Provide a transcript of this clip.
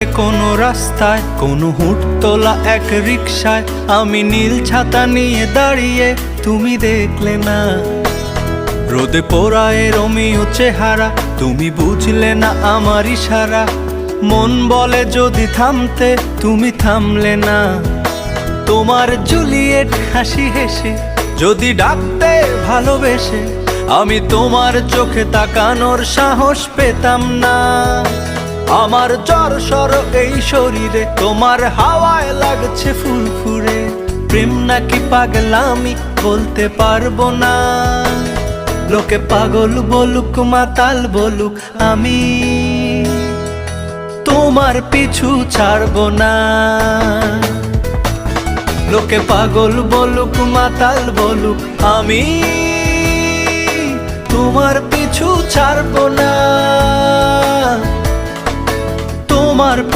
কোনো রাস্তায়, কোনো হুটতোলা এক রিকশায় আমি নীল ছাতা নিয়ে দাঁড়িয়ে, তুমি দেখলে না। রোদে পোড়ায় রোমিও চেহারা, তুমি বুঝলে না আমার ইশারা। মন বলে যদি থামতে, তুমি থামলে না। তোমার জুলিয়েট হাসি হেসে যদি ডাকতে ভালোবেসে, আমি তোমার চোখে তাকানোর সাহস পেতাম না। আমার জ্বর এই শরীরে, তোমার হাওয়ায় লাগছে ফুরফুরে। প্রেম নাকি পাগলামি বলতে পারবো না। লোকে পাগল বলুক, মাতাল বলুক, আমি তোমার পিছু ছাড়বো না। লোকে পাগল বলুক, মাতাল বলুক, আমি তোমার পিছু ছাড়বো না। তোমার